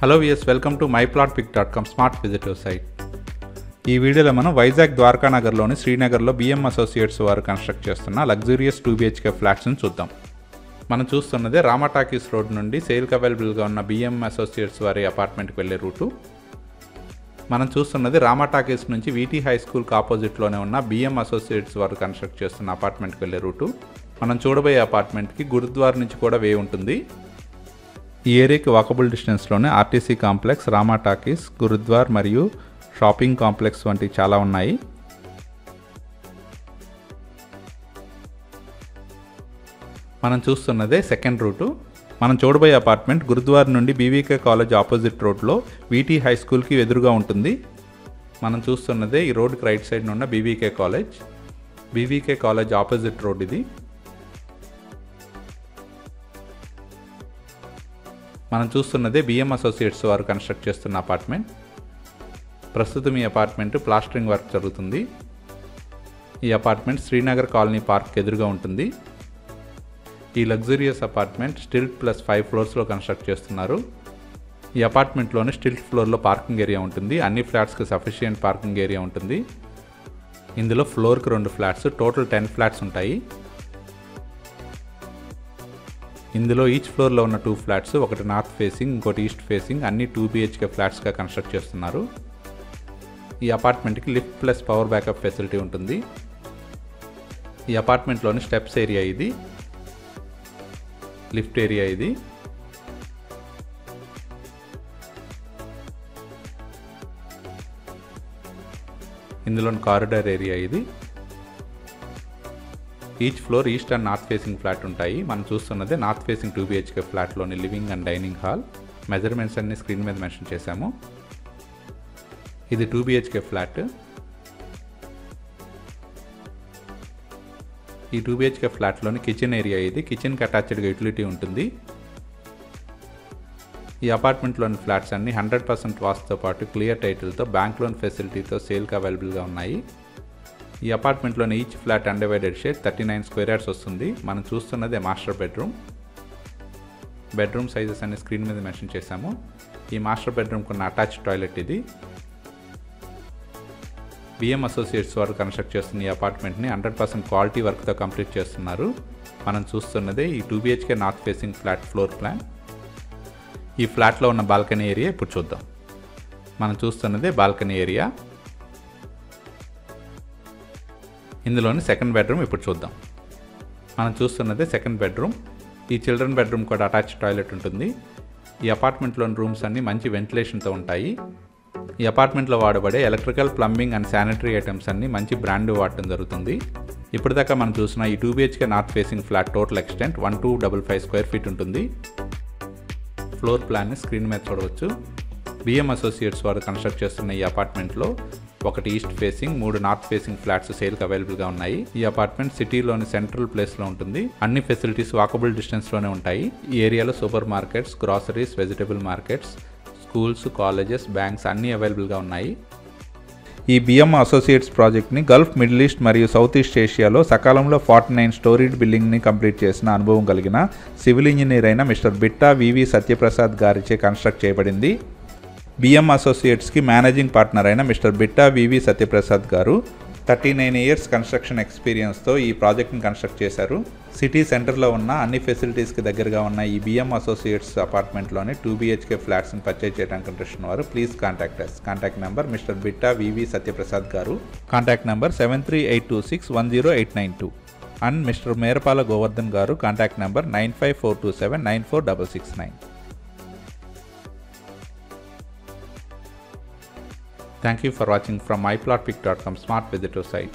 Hello viewers, welcome to myplotpic.com smart visitor site. ఈ వీడియోలో మనం వైజాగ్ ద్వారకా నగర్లోని శ్రీనగర్లో బిఎం అసోసియేట్స్ వారు కన్స్ట్రక్ట్ చేస్తున్న లగ్జూరియస్ 2BHK ఫ్లాట్స్ని చూద్దాం. మనం చూస్తున్నదే రామా టాకీస్ రోడ్ నుండి సేల్కి అవైలబుల్గా ఉన్న బిఎం అసోసియేట్స్ వారి అపార్ట్మెంట్కి వెళ్ళే రూటు. మనం చూస్తున్నది రామా టాకీస్ నుంచి వీటీ హై స్కూల్కి ఆపోజిట్లోనే ఉన్న బిఎం అసోసియేట్స్ వారు కన్స్ట్రక్ట్ చేస్తున్న అపార్ట్మెంట్కి వెళ్ళే రూటు. మనం చూడబోయే అపార్ట్మెంట్కి గురుద్వార్ నుంచి కూడా వే ఉంటుంది. ఈ ఏరియాకి వాకబుల్ డిస్టెన్స్లోనే RTC complex, Rama talkies, Gurudwar మరియు షాపింగ్ కాంప్లెక్స్ వంటివి చాలా ఉన్నాయి. మనం చూస్తున్నదే సెకండ్ రూటు. మనం చూడబోయే అపార్ట్మెంట్ గురుద్వార్ నుండి బీవీకే కాలేజ్ ఆపోజిట్ రోడ్లో వీటీ హై స్కూల్కి ఎదురుగా ఉంటుంది. మనం చూస్తున్నదే ఈ రోడ్కి రైట్ సైడ్ ఉన్న BVK college. BVK college opposite road ఇది. మనం చూస్తున్నదే బిఎం అసోసియేట్స్ వారు కన్స్ట్రక్ట్ చేస్తున్న అపార్ట్మెంట్. ప్రస్తుతం ఈ అపార్ట్మెంట్ ప్లాస్టరింగ్ వర్క్ జరుగుతుంది. ఈ అపార్ట్మెంట్ శ్రీనగర్ కాలనీ పార్క్ ఎదురుగా ఉంటుంది. ఈ లగ్జూరియస్ అపార్ట్మెంట్ స్టిల్ట్ ప్లస్ 5 ఫ్లోర్స్లో కన్స్ట్రక్ట్ చేస్తున్నారు. ఈ అపార్ట్మెంట్లోని స్టిల్ట్ ఫ్లోర్లో పార్కింగ్ ఏరియా ఉంటుంది. అన్ని ఫ్లాట్స్కి సఫిషియంట్ పార్కింగ్ ఏరియా ఉంటుంది. ఇందులో ఫ్లోర్కి 2 ఫ్లాట్స్, టోటల్ 10 ఫ్లాట్స్ ఉంటాయి. ఇందులో ఈచ్ ఫ్లోర్లో ఉన్న 2 ఫ్లాట్స్, ఒకటి నార్త్ ఫేసింగ్, ఇంకోటి ఈస్ట్ ఫేసింగ్, అన్ని 2BHK ఫ్లాట్స్గా కన్స్ట్రక్ట్ చేస్తున్నారు. ఈ అపార్ట్మెంట్కి lift plus power backup facility ఉంటుంది. ఈ అపార్ట్మెంట్లోని స్టెప్స్ ఏరియా ఇది, లిఫ్ట్ ఏరియా ఇది. ఇందులోని కారిడార్ ఏరియా ఇది. Each floor east and north facing flat ఉంటాయి. మనం చూస్తున్నదే నార్త్ ఫేసింగ్ 2BHK ఫ్లాట్లోని living and dining hall. Measurements అన్ని స్క్రీన్ మీద మెన్షన్ చేశాము. ఇది 2BHK ఫ్లాట్. ఈ 2BHK ఫ్లాట్లోని కిచెన్ ఏరియా ఇది. కిచెన్కి అటాచ్డ్గా యూటిలిటీ ఉంటుంది. ఈ అపార్ట్మెంట్లోని ఫ్లాట్స్ అన్ని 100% వాస్తుతో పాటు క్లియర్ టైటిల్తో బ్యాంక్ లోన్ ఫెసిలిటీతో సేల్కి అవైలబుల్గా ఉన్నాయి. ఈ అపార్ట్మెంట్లోని each flat undivided share 39 square yards వస్తుంది. మనం చూస్తున్నదే మాస్టర్ బెడ్రూమ్. బెడ్రూమ్ సైజెస్ అన్ని స్క్రీన్ మీద మెన్షన్ చేశాము. ఈ మాస్టర్ బెడ్రూమ్కి ఉన్న అటాచ్డ్ టాయిలెట్ ఇది. బిఎం అసోసియేట్స్ వారు కన్స్ట్రక్ట్ చేస్తున్న ఈ అపార్ట్మెంట్ని 100% క్వాలిటీ వర్క్తో కంప్లీట్ చేస్తున్నారు. మనం చూస్తున్నదే ఈ 2BHK north facing flat floor plan. ఈ ఫ్లాట్లో ఉన్న బాల్కనీ ఏరియా ఇప్పుడు చూద్దాం. మనం చూస్తున్నదే బాల్కనీ ఏరియా. ఇందులోని సెకండ్ బెడ్రూమ్ ఇప్పుడు చూద్దాం. మనం చూస్తున్నదే సెకండ్ బెడ్రూమ్. ఈ చిల్డ్రన్ బెడ్రూమ్ కూడా అటాచ్ టాయిలెట్ ఉంటుంది. ఈ అపార్ట్మెంట్లోని రూమ్స్ అన్ని మంచి వెంటిలేషన్తో ఉంటాయి. ఈ అపార్ట్మెంట్లో వాడబడే electrical, plumbing and sanitary items అన్ని మంచి బ్రాండ్ వాడటం జరుగుతుంది. ఇప్పటిదాకా మనం చూసిన ఈ 2BHK north facing flat total extent 1255 square feet ఉంటుంది. ఫ్లోర్ ప్లాన్ని స్క్రీన్ మీద చూడవచ్చు. బిఎం అసోసియేట్స్ వారు కన్స్ట్రక్ట్ చేస్తున్న ఈ అపార్ట్మెంట్లో ఒకటి east facing, 3 north facing flats సేల్కి అవైలబుల్గా ఉన్నాయి. ఈ అపార్ట్మెంట్ సిటీలోని సెంట్రల్ ప్లేస్లో ఉంటుంది. అన్ని ఫెసిలిటీస్ వాకబుల్ డిస్టెన్స్లోనే ఉంటాయి. ఈ ఏరియాలో super markets, groceries, vegetable markets, schools, colleges, banks అన్నీ అవైలబుల్గా ఉన్నాయి. ఈ బిఎం అసోసియేట్స్ ప్రాజెక్ట్ని గల్ఫ్, మిడిల్ ఈస్ట్ మరియు సౌత్ ఈస్ట్ ఏషియాలో సకాలంలో 49 స్టోరీడ్ బిల్డింగ్ని కంప్లీట్ చేసిన అనుభవం కలిగిన సివిల్ ఇంజనీర్ అయిన మిస్టర్ బిట్టా వివి సత్యప్రసాద్ గారిచే కన్స్ట్రక్ట్ చేయబడింది. బిఎం అసోసియేట్స్కి మేనేజింగ్ పార్ట్నర్ అయిన మిస్టర్ బిట్టా వివి సత్యప్రసాద్ గారు 39 ఇయర్స్ కన్స్ట్రక్షన్ ఎక్స్పీరియన్స్తో ఈ ప్రాజెక్ట్ని కన్స్ట్రక్ట్ చేశారు. సిటీ సెంటర్లో ఉన్న అన్ని ఫెసిలిటీస్కి దగ్గరగా ఉన్న ఈ బిఎం అసోసియేట్స్ అపార్ట్మెంట్లోని 2BHK ఫ్లాట్స్ని పర్చేజ్ చేయడానికి ఇంట్రెస్ట్ ఉన్నవారు please contact us. Contact number mister Bitta VV Satyaprasad garu. Contact number 7382610892 and mister Merapala Govardhan garu. Contact number 9542794669. Thank you for watching from myplotpic.com smart visitor site.